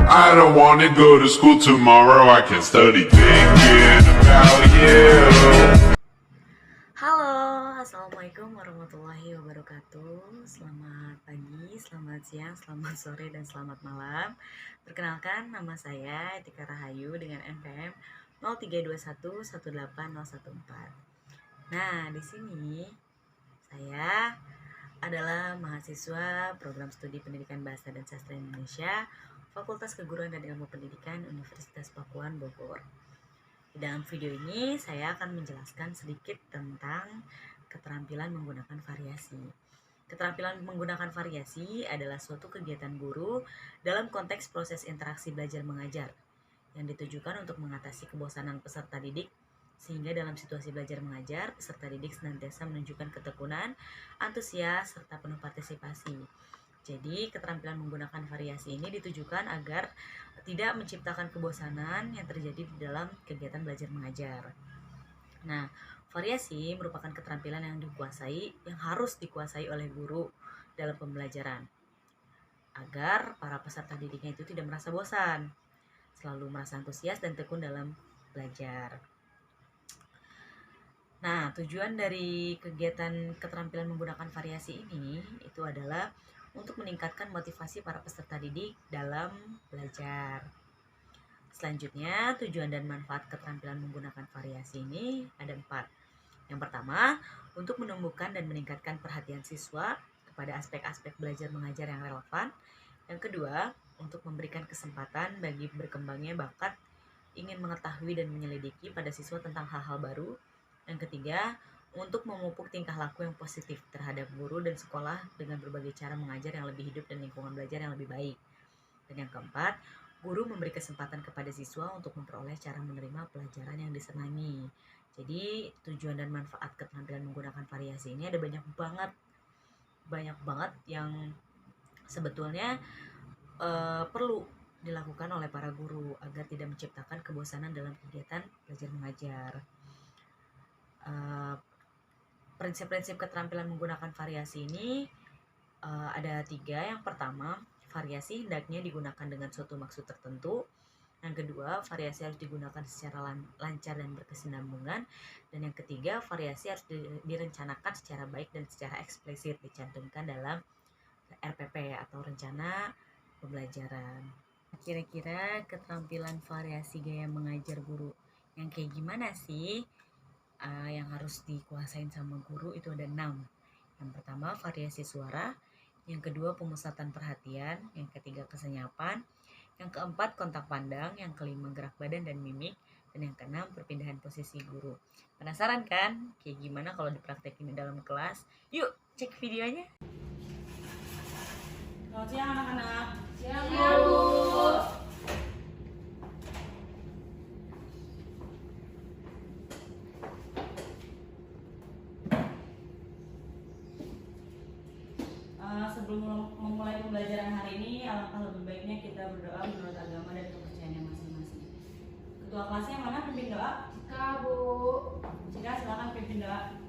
I don't wanna go to school tomorrow, I can study thinking about you. Halo, assalamualaikum warahmatullahi wabarakatuh. Selamat pagi, selamat siang, selamat sore, dan selamat malam. Perkenalkan, nama saya Etika Rahayu dengan NPM 0321180014. Nah, di sini saya adalah mahasiswa program studi Pendidikan Bahasa dan Sastra Indonesia, Fakultas Keguruan dan Ilmu Pendidikan Universitas Pakuan Bogor. Di dalam video ini saya akan menjelaskan sedikit tentang keterampilan menggunakan variasi. Keterampilan menggunakan variasi adalah suatu kegiatan guru dalam konteks proses interaksi belajar mengajar yang ditujukan untuk mengatasi kebosanan peserta didik, sehingga dalam situasi belajar mengajar, peserta didik senantiasa menunjukkan ketekunan, antusias, serta penuh partisipasi. Jadi, keterampilan menggunakan variasi ini ditujukan agar tidak menciptakan kebosanan yang terjadi di dalam kegiatan belajar mengajar. Nah, variasi merupakan keterampilan yang harus dikuasai oleh guru dalam pembelajaran, agar para peserta didiknya itu tidak merasa bosan, selalu merasa antusias dan tekun dalam belajar. Nah, tujuan dari kegiatan keterampilan menggunakan variasi ini itu adalah untuk meningkatkan motivasi para peserta didik dalam belajar. Selanjutnya, tujuan dan manfaat keterampilan menggunakan variasi ini ada 4. Yang pertama, untuk menumbuhkan dan meningkatkan perhatian siswa kepada aspek-aspek belajar mengajar yang relevan. Yang kedua, untuk memberikan kesempatan bagi berkembangnya bakat ingin mengetahui dan menyelidiki pada siswa tentang hal-hal baru. Yang ketiga, untuk memupuk tingkah laku yang positif terhadap guru dan sekolah dengan berbagai cara mengajar yang lebih hidup dan lingkungan belajar yang lebih baik. Dan yang keempat, guru memberi kesempatan kepada siswa untuk memperoleh cara menerima pelajaran yang disenangi. Jadi, tujuan dan manfaat keterampilan menggunakan variasi ini ada banyak banget yang sebetulnya perlu dilakukan oleh para guru agar tidak menciptakan kebosanan dalam kegiatan belajar mengajar. Prinsip-prinsip keterampilan menggunakan variasi ini ada 3. Yang pertama, variasi hendaknya digunakan dengan suatu maksud tertentu. Yang kedua, variasi harus digunakan secara lancar dan berkesinambungan. Dan yang ketiga, variasi harus direncanakan secara baik dan secara eksplisit dicantumkan dalam RPP atau rencana pembelajaran. Kira-kira keterampilan variasi gaya mengajar guru yang kayak gimana sih? Yang harus dikuasain sama guru itu ada 6. Yang pertama, variasi suara. Yang kedua, pemusatan perhatian. Yang ketiga, kesenyapan. Yang keempat, kontak pandang. Yang kelima, gerak badan dan mimik. Dan yang keenam, perpindahan posisi guru. Penasaran kan? Kayak gimana kalau dipraktekin di dalam kelas? Yuk, cek videonya. Selamat siang anak-anak. Siang, Bu. Sebelum memulai pembelajaran hari ini, alangkah lebih baiknya kita berdoa menurut agama dan kepercayaannya masing-masing. Ketua kelasnya mana pimpin doa? Cika, Bu. Cika, silakan pimpin doa.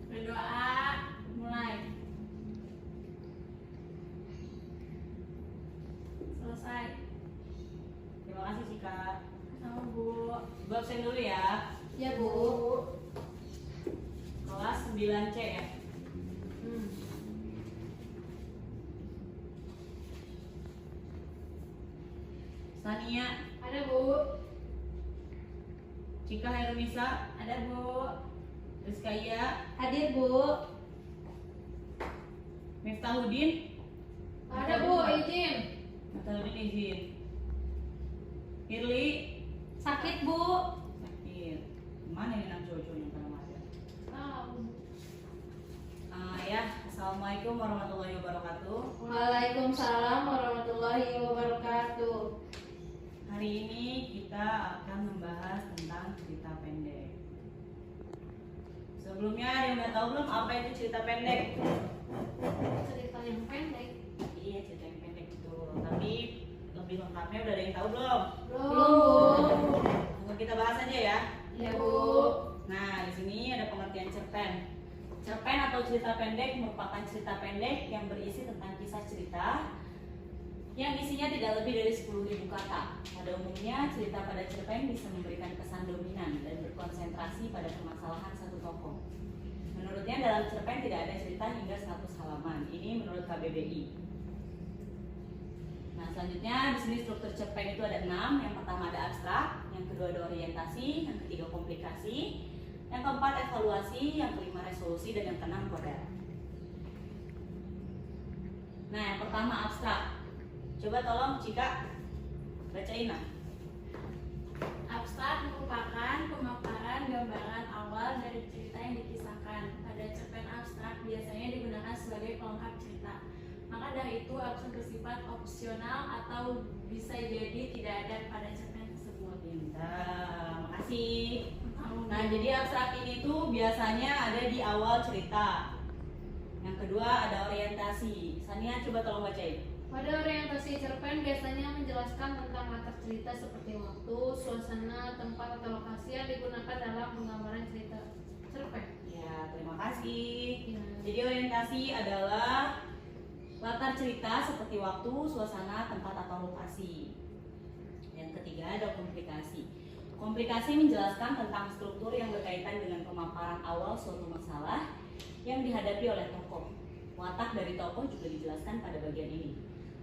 Berdoa, mulai. Selesai. Terima kasih Cika. Sama, Bu. Ibu absen dulu ya. Ya, Bu. Kelas 9C ya. Sania, Ada, Bu. Cika Herunisa, Ada, Bu. Rizkaya, Hadir, Bu. Miftahudin. Ada, Bu. Izin. Miftahudin izin. Hirli, Sakit, Bu. sakit. Mana ini 6 cowok-cowoknya pada ada? Tahu. Ya, assalamualaikum warahmatullahi wabarakatuh. Waalaikumsalam warahmatullahi wabarakatuh. Hari ini kita akan membahas tentang cerita pendek. Sebelumnya ada yang udah tahu belum apa itu cerita pendek? Cerita yang pendek. Iya, cerita yang pendek itu. Tapi lebih lengkapnya udah ada yang tahu belum? Belum, Bu. Langsung kita bahas aja ya. Ya, Bu. Nah, di sini ada pengertian cerpen. Cerpen atau cerita pendek merupakan cerita pendek yang berisi tentang kisah cerita yang isinya tidak lebih dari 10.000 kata. Pada umumnya, cerita pada cerpen bisa memberikan kesan dominan dan berkonsentrasi pada permasalahan satu tokoh. Menurutnya dalam cerpen tidak ada cerita hingga 100 halaman. Ini menurut KBBI. Nah, selanjutnya di sini struktur cerpen itu ada 6. Yang pertama ada abstrak, yang kedua ada orientasi, yang ketiga komplikasi, yang keempat evaluasi, yang kelima resolusi, dan yang keenam koda. Nah, yang pertama abstrak. Coba tolong Cika bacain lah. Abstrak merupakan pemaparan gambaran awal dari cerita yang dikisahkan. Pada cerpen abstrak biasanya digunakan sebagai pelengkap cerita. Maka dari itu abstrak bersifat opsional atau bisa jadi tidak ada pada cerpen tersebut. Pintar, makasih. Nah, jadi abstrak ini tuh biasanya ada di awal cerita. Yang kedua ada orientasi. Sania coba tolong bacain. Pada orientasi cerpen biasanya menjelaskan tentang latar cerita seperti waktu, suasana, tempat, atau lokasi yang digunakan dalam penggambaran cerita cerpen. Ya, terima kasih. Ya. Jadi orientasi adalah latar cerita seperti waktu, suasana, tempat, atau lokasi. Yang ketiga ada komplikasi. Komplikasi menjelaskan tentang struktur yang berkaitan dengan pemaparan awal suatu masalah yang dihadapi oleh tokoh. Watak dari tokoh juga dijelaskan pada bagian ini.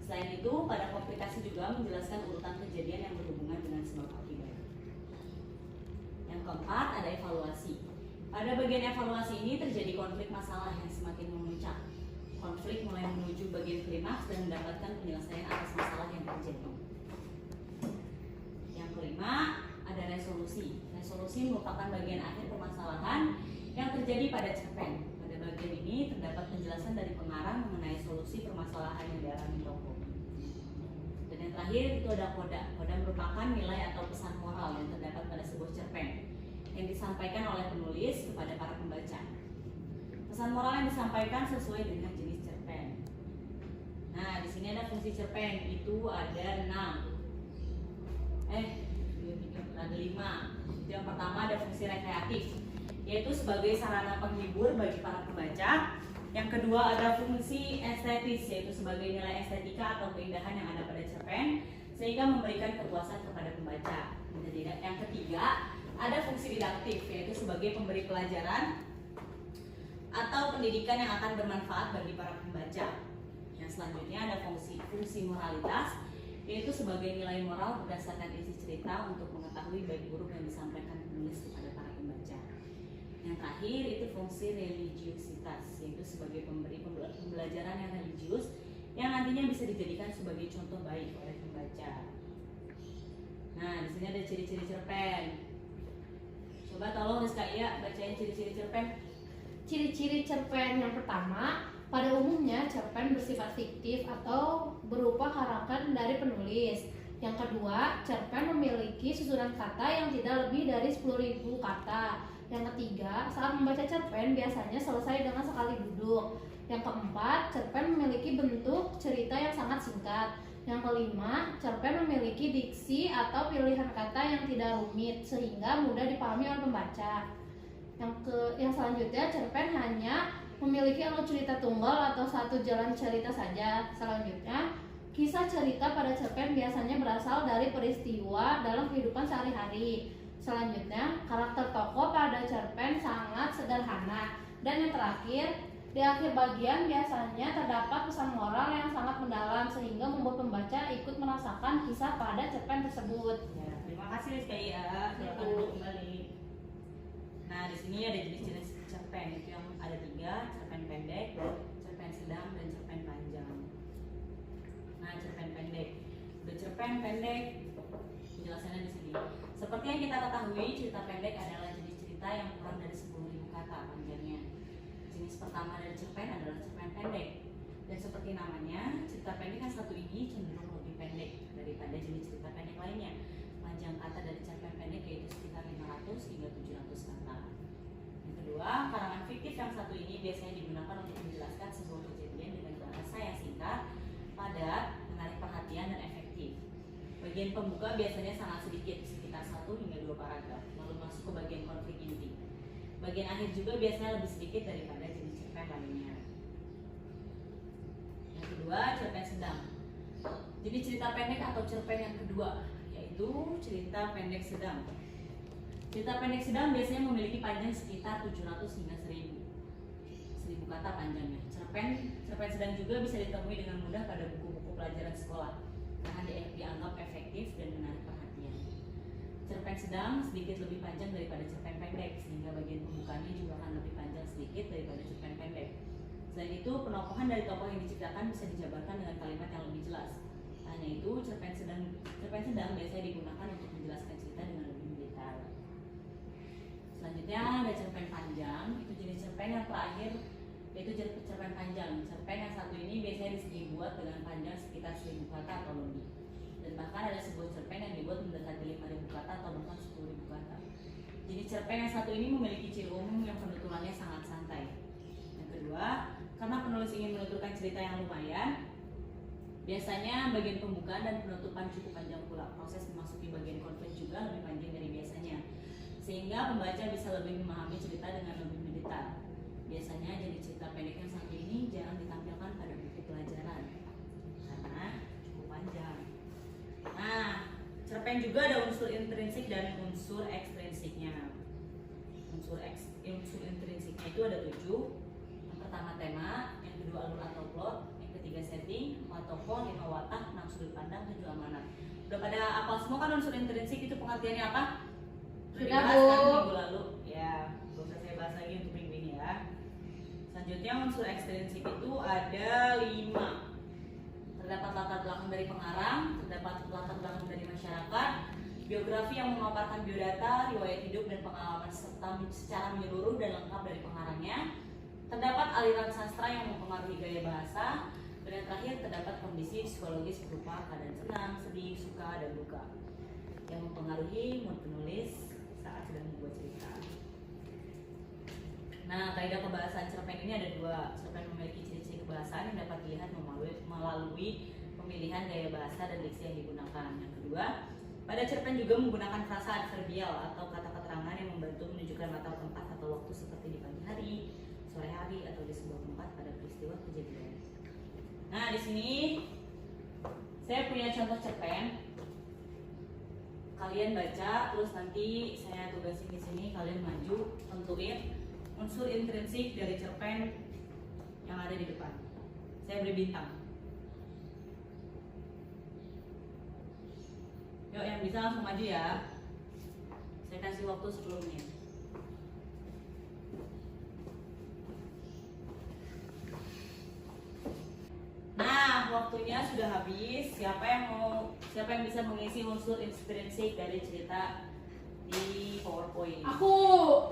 Selain itu, pada komplikasi juga menjelaskan urutan kejadian yang berhubungan dengan sebab akibat. Yang keempat ada evaluasi. Pada bagian evaluasi ini terjadi konflik masalah yang semakin memuncak. Konflik mulai menuju bagian klimaks dan mendapatkan penyelesaian atas masalah yang terjadi. Yang kelima ada resolusi. Resolusi merupakan bagian akhir permasalahan yang terjadi pada cerpen. Pada bagian ini terdapat penjelasan dari pengarang mengenai solusi permasalahan yang dialami tokoh. Dan yang terakhir itu ada koda. Koda merupakan nilai atau pesan moral yang terdapat pada sebuah cerpen yang disampaikan oleh penulis kepada para pembaca. Pesan moral yang disampaikan sesuai dengan jenis cerpen. Nah, di sini ada fungsi cerpen itu ada 6. Ada 5. Yang pertama ada fungsi rekreatif, yaitu sebagai sarana penghibur bagi para pembaca. Yang kedua ada fungsi estetis, yaitu sebagai nilai estetika atau keindahan yang ada pada cerpen sehingga memberikan kepuasan kepada pembaca. Yang ketiga ada fungsi didaktif, yaitu sebagai pemberi pelajaran atau pendidikan yang akan bermanfaat bagi para pembaca. Yang selanjutnya ada fungsi moralitas, yaitu sebagai nilai moral berdasarkan isi cerita untuk mengetahui baik buruk yang disampaikan penulis kepada para pembaca. Yang terakhir itu fungsi religiusitas, yaitu sebagai pemberi pembelajaran yang religius yang nantinya bisa dijadikan sebagai contoh baik oleh pembaca. Nah, di sini ada ciri-ciri cerpen. Coba tolong Rizka Iya bacain ciri-ciri cerpen. Ciri-ciri cerpen yang pertama, pada umumnya cerpen bersifat fiktif atau berupa karakter dari penulis. Yang kedua, cerpen memiliki susunan kata yang tidak lebih dari 10.000 kata. Yang ketiga, saat membaca cerpen biasanya selesai dengan sekali duduk. Yang keempat, cerpen memiliki bentuk cerita yang sangat singkat. Yang kelima, cerpen memiliki diksi atau pilihan kata yang tidak rumit sehingga mudah dipahami oleh pembaca. Yang selanjutnya, cerpen hanya memiliki alur cerita tunggal atau satu jalan cerita saja. Selanjutnya, kisah cerita pada cerpen biasanya berasal dari peristiwa dalam kehidupan sehari-hari. Selanjutnya, karakter tokoh pada cerpen sangat sederhana. Dan yang terakhir, di akhir bagian biasanya terdapat pesan moral yang sangat mendalam sehingga membuat pembaca ikut merasakan kisah pada cerpen tersebut. Ya, terima kasih Rizka Iya. Silakan duduk kembali. Nah, di sini ada jenis-jenis cerpen, itu yang ada 3, cerpen pendek, cerpen sedang, dan cerpen panjang. Nah, cerpen pendek. Udah cerpen pendek, penjelasannya di sini. Seperti yang kita ketahui, cerita pendek adalah jenis cerita yang kurang dari 10.000 kata panjangnya. Jenis pertama dari cerpen adalah cerpen pendek. Dan seperti namanya, cerita pendek yang satu ini cenderung lebih pendek daripada jenis cerita pendek lainnya. Panjang kata dari cerpen pendek yaitu sekitar 500 hingga 700 kata. Yang kedua, karangan fiktif yang satu ini biasanya digunakan untuk menjelaskan sebuah kejadian dengan bahasa yang singkat, padat, menarik perhatian, dan efektif. Bagian pembuka biasanya sangat sedikit, sekitar 1 hingga 2 paragraf, lalu masuk ke bagian konflik inti. Bagian akhir juga biasanya lebih sedikit daripada jenis cerpen lainnya. Yang kedua, cerpen sedang. Jadi cerita pendek atau cerpen yang kedua yaitu cerita pendek sedang. Cerita pendek sedang biasanya memiliki panjang sekitar 700 hingga 1000 kata panjangnya. Cerpen sedang juga bisa ditemui dengan mudah pada buku-buku pelajaran sekolah karena dianggap efektif dan menarik perhatian. Cerpen sedang sedikit lebih panjang daripada cerpen pendek, sehingga bagian pembukaannya juga akan lebih panjang sedikit daripada cerpen pendek. Selain itu, penokohan dari tokoh yang diciptakan bisa dijabarkan dengan kalimat yang lebih jelas. Hanya itu, cerpen sedang biasanya digunakan untuk menjelaskan cerita dengan lebih mendetail. Selanjutnya ada cerpen panjang, itu jenis cerpen yang terakhir yaitu cerpen panjang. Cerpen yang satu ini biasanya dibuat dengan panjang sekitar 1000 kata atau lebih. Dan bahkan ada sebuah cerpen yang dibuat mendekati 5000 kata atau bahkan 10.000 kata. Jadi cerpen yang satu ini memiliki ciri umum yang penuturannya sangat santai. Yang kedua, karena penulis ingin menuturkan cerita yang lumayan, biasanya bagian pembukaan dan penutupan cukup panjang pula. Proses memasuki bagian konflik juga lebih panjang dari biasanya, sehingga pembaca bisa lebih memahami cerita dengan lebih mendetail. Biasanya jadi cerita pendek yang satu ini jarang ditampilkan pada buku pelajaran karena cukup panjang. Nah, cerpen juga ada unsur intrinsik dan unsur ekstrinsiknya. Unsur intrinsiknya itu ada 7. Yang pertama tema, yang kedua alur atau plot, yang ketiga setting, 4 tokoh, 5 watak, 6 sudut pandang, 7 amanat. Udah pada apal semua kan unsur intrinsik itu pengertiannya apa? Sudah, dibahas Bu. kan minggu lalu. Ya, gak usah saya bahas lagi untuk minggu ini ya. Selanjutnya unsur ekstrinsik itu ada 5. Terdapat latar belakang dari pengarang, terdapat latar belakang dari masyarakat, biografi yang memaparkan biodata, riwayat hidup dan pengalaman serta secara menyeluruh dan lengkap dari pengarangnya, terdapat aliran sastra yang mempengaruhi gaya bahasa, dan yang terakhir terdapat kondisi psikologis berupa keadaan senang, sedih, suka, dan duka yang mempengaruhi mood penulis saat sedang membuat cerita. Nah, kaidah kebahasan cerpen ini ada 2. Cerpen memiliki ciri-ciri kebahasan yang dapat dilihat melalui pemilihan gaya bahasa dan diksi yang digunakan. Yang kedua, pada cerpen juga menggunakan frasa adverbial atau kata keterangan yang membantu menunjukkan latar tempat atau waktu seperti di pagi hari, sore hari, atau di sebuah tempat pada peristiwa kejadian. Nah, di sini saya punya contoh cerpen. Kalian baca, terus nanti saya tugasin di sini, kalian maju tentuin unsur intrinsik dari cerpen yang ada di depan. Saya beri bintang. Yuk, yang bisa langsung maju ya. Saya kasih waktu 10 menit. Nah, waktunya sudah habis. Siapa yang bisa mengisi unsur intrinsik dari cerita di PowerPoint? Aku.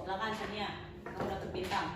Silakan Sania, kamu dapat bintang.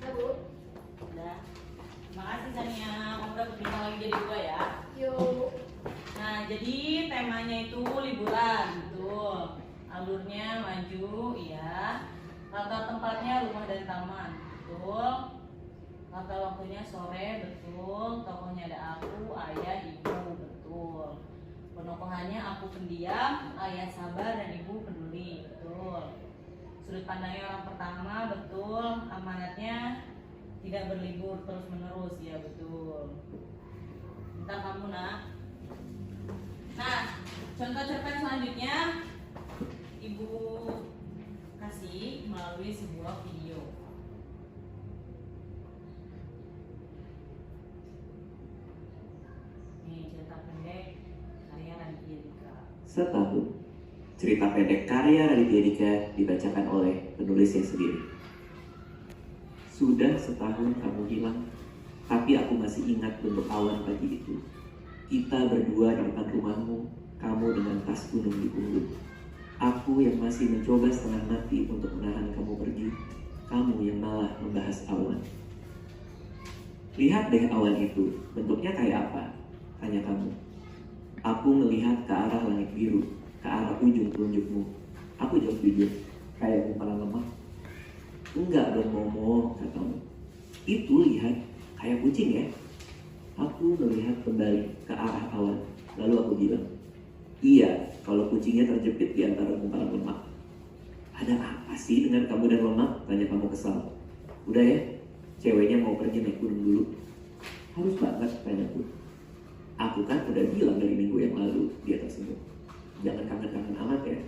Ya, Bu. Udah. Terima kasih Sania. Kamu udah bintang lagi jadi 2 ya. Yuk. jadi temanya itu liburan, betul. Alurnya maju, ya. Latar tempatnya rumah dan taman, betul. Latar waktunya sore, betul. Tokohnya ada aku, ayah, ibu, betul. Penokohannya aku pendiam, ayah sabar, dan ibu peduli, betul. Sudut pandangnya orang pertama, betul. Amanatnya tidak berlibur terus menerus, ya betul. Entah kamu nak. Nah, contoh cerpen selanjutnya ibu kasih melalui sebuah video. Nih cerita pendek karya Raditya Dika. Setahun. Cerita pendek karya Raditya Dika dibacakan oleh penulisnya sendiri. Sudah setahun kamu hilang, tapi aku masih ingat bentuk awan pagi itu. Kita berdua di depan rumahmu, kamu dengan tas gunung di punggung. Aku yang masih mencoba setengah mati untuk menahan kamu pergi, kamu yang malah membahas awan. Lihat deh awan itu, bentuknya kayak apa? Tanya kamu. Aku melihat ke arah langit biru, ke arah ujung telunjukmu. Aku jawab jujur, kayak gumpalan lemak. Enggak dong Momo, katamu. Itu lihat, kayak kucing ya. Aku melihat kembali ke arah awan, lalu aku bilang, iya, kalau kucingnya terjepit di antara gumpalan lemak. Ada apa sih dengan kamu dan lemak? Tanya kamu kesal. Udah ya, ceweknya mau pergi naik gunung dulu. Harus banget, tanyaku. Aku kan udah bilang dari minggu yang lalu, dia tersebut. Jangan kangen-kangen amat ya.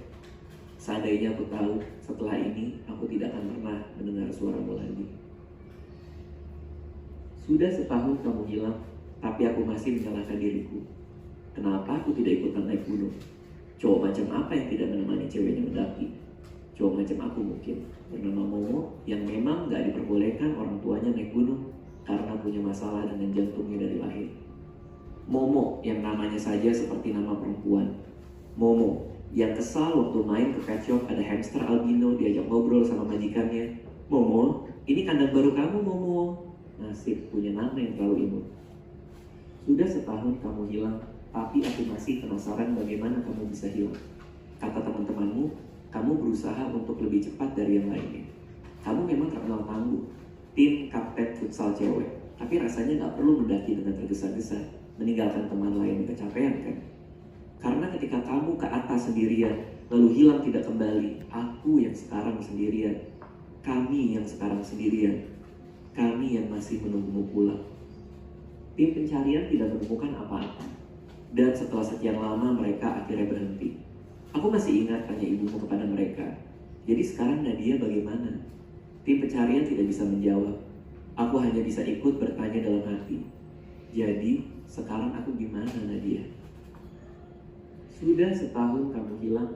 Seandainya aku tahu, setelah ini aku tidak akan pernah mendengar suaramu lagi. Sudah setahun kamu hilang, tapi aku masih menyalahkan diriku. Kenapa aku tidak ikutan naik gunung? Cowok macam apa yang tidak menemani ceweknya mendaki? Cowok macam aku mungkin, bernama Momo, yang memang gak diperbolehkan orang tuanya naik gunung karena punya masalah dengan jantungnya dari lahir. Momo yang namanya saja seperti nama perempuan. Momo yang kesal waktu main ke pet shop ada hamster albino diajak ngobrol sama majikannya. Momo, ini kandang baru kamu Momo. Nasib punya nama yang terlalu imut. Sudah setahun kamu hilang, tapi aku masih penasaran bagaimana kamu bisa hilang. Kata teman-temanmu, kamu berusaha untuk lebih cepat dari yang lainnya. Kamu memang terkenal tangguh, tim kapten futsal cewek, tapi rasanya gak perlu mendaki dengan tergesa-gesa, meninggalkan teman lain yang kecapean kan? Karena ketika kamu ke atas sendirian, lalu hilang tidak kembali, aku yang sekarang sendirian, kami yang sekarang sendirian, kami yang masih menunggumu pulang. Tim pencarian tidak menemukan apa-apa, dan setelah sekian lama mereka akhirnya berhenti. Aku masih ingat tanya ibumu kepada mereka, jadi sekarang Nadia bagaimana? Tim pencarian tidak bisa menjawab, aku hanya bisa ikut bertanya dalam hati. Jadi sekarang aku gimana Nadia? Sudah setahun kamu hilang,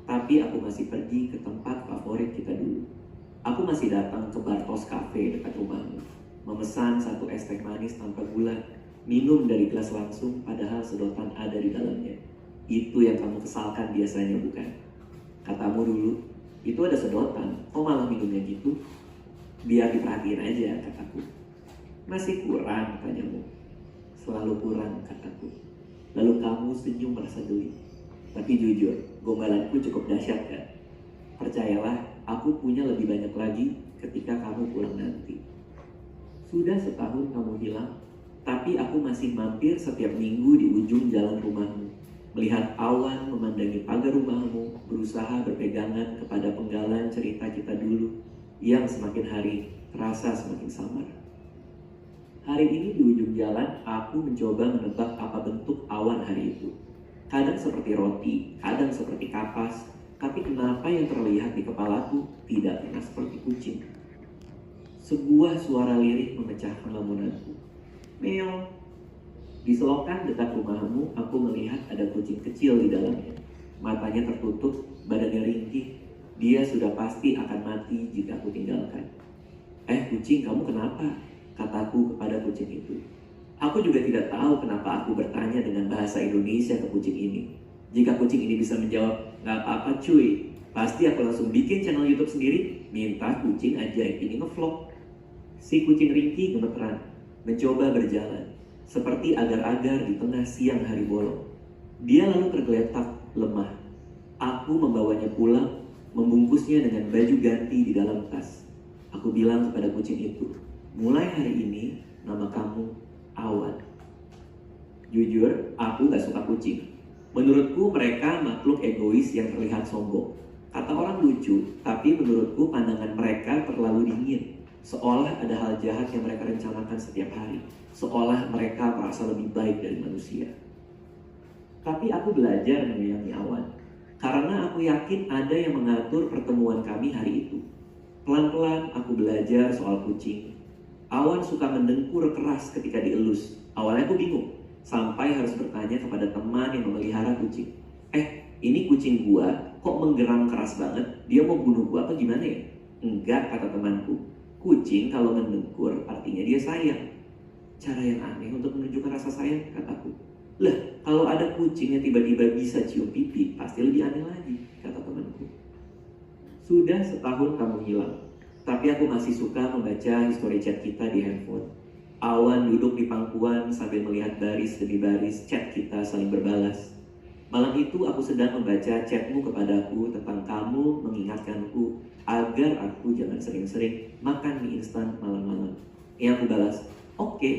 tapi aku masih pergi ke tempat favorit kita dulu. Aku masih datang ke Bartos Cafe dekat rumahmu, memesan satu es teh manis tanpa gula, minum dari gelas langsung padahal sedotan ada di dalamnya. Itu yang kamu kesalkan biasanya bukan? Katamu dulu, itu ada sedotan, kok malah minumnya gitu? Biar diperhatiin aja, kataku. Masih kurang, tanyamu. Selalu kurang, kataku. Lalu kamu senyum merasa geli. Tapi jujur, gombalanku cukup dahsyat kan? Percayalah, aku punya lebih banyak lagi ketika kamu pulang nanti. Sudah setahun kamu hilang, tapi aku masih mampir setiap minggu di ujung jalan rumahmu. Melihat awan memandangi pagar rumahmu, berusaha berpegangan kepada penggalan cerita kita dulu yang semakin hari terasa semakin samar. Hari ini di ujung jalan, aku mencoba menebak apa bentuk awan hari itu. Kadang seperti roti, kadang seperti kapas, tapi kenapa yang terlihat di kepalaku tidak pernah seperti kucing? Sebuah suara lirih memecahkan lamunanku. Meow. Di selokan dekat rumahmu, aku melihat ada kucing kecil di dalamnya. Matanya tertutup, badannya ringkih. Dia sudah pasti akan mati jika aku tinggalkan. Kucing, kamu kenapa? Kataku kepada kucing itu. Aku juga tidak tahu kenapa aku bertanya dengan bahasa Indonesia ke kucing ini. Jika kucing ini bisa menjawab, nggak apa-apa cuy, pasti aku langsung bikin channel YouTube sendiri, minta kucing ajaib ini ngevlog. Si kucing ringkih gemeteran, mencoba berjalan, seperti agar-agar di tengah siang hari bolong. Dia lalu tergeletak lemah. Aku membawanya pulang, membungkusnya dengan baju ganti di dalam tas. Aku bilang kepada kucing itu, mulai hari ini nama kamu Awan. Jujur, aku gak suka kucing. Menurutku mereka makhluk egois yang terlihat sombong. Kata orang lucu, tapi menurutku pandangan mereka terlalu dingin. Seolah ada hal jahat yang mereka rencanakan setiap hari. Seolah mereka merasa lebih baik dari manusia. Tapi aku belajar menyayangi Awan. Karena aku yakin ada yang mengatur pertemuan kami hari itu. Pelan-pelan aku belajar soal kucing. Awan suka mendengkur keras ketika dielus. Awalnya aku bingung, sampai harus bertanya kepada teman yang memelihara kucing. Ini kucing gua kok menggeram keras banget? Dia mau bunuh gua apa gimana ya? Enggak, kata temanku. Kucing kalau mendengkur artinya dia sayang. Cara yang aneh untuk menunjukkan rasa sayang, kataku. Lah, kalau ada kucing yang tiba-tiba bisa cium pipi, pasti lebih aneh lagi, kata temanku. Sudah setahun kamu hilang, tapi aku masih suka membaca history chat kita di handphone. Awan duduk di pangkuan sambil melihat baris demi baris chat kita saling berbalas. Malam itu aku sedang membaca chatmu kepadaku tentang kamu mengingatkanku agar aku jangan sering-sering makan mie instan malam-malam. Yang aku balas, oke.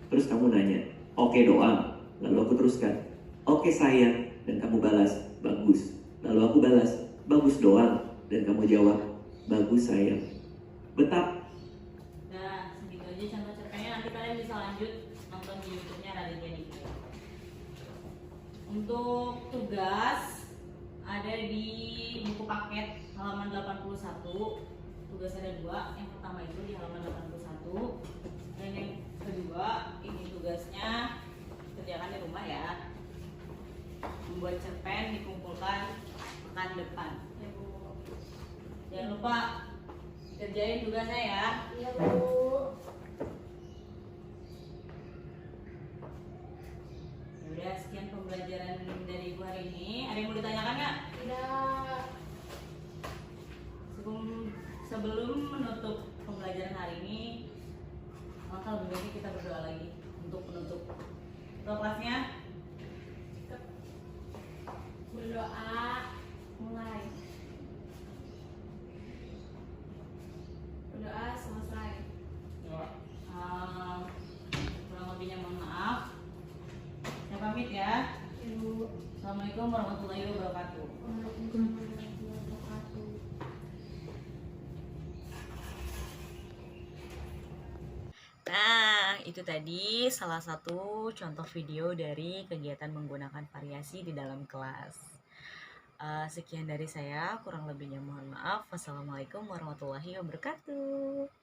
Terus kamu nanya, oke doang. Lalu aku teruskan, oke sayang. Dan kamu balas, bagus. Lalu aku balas, bagus doang. Dan kamu jawab, bagus sayang. Betap. Nah, segitu aja contoh cerpennya. Nanti kalian bisa lanjut nonton di YouTube-nya Raditya Dika. Untuk tugas ada di buku paket halaman 81. Tugas ada 2. Yang pertama itu di halaman 81. Dan yang kedua, ini tugasnya kerjakan di rumah ya. Membuat cerpen dikumpulkan pekan depan. Jangan lupa kerjain tugasnya ya. Iya, Bu. Udah, sekian pembelajaran dari Ibu hari ini. Ada yang mau ditanyakan nggak? Tidak. Sebelum menutup pembelajaran hari ini, maka lebih baik kita berdoa lagi untuk menutup. Ketua kelasnya Berdoa. Mulai. Berdoa selesai. kurang lebihnya mohon maaf. Saya pamit ya. Ibu. Assalamualaikum warahmatullahi wabarakatuh. Waalaikumsalam warahmatullahi wabarakatuh. Nah, itu tadi salah satu contoh video dari kegiatan menggunakan variasi di dalam kelas. Sekian dari saya, kurang lebihnya mohon maaf. Wassalamualaikum warahmatullahi wabarakatuh.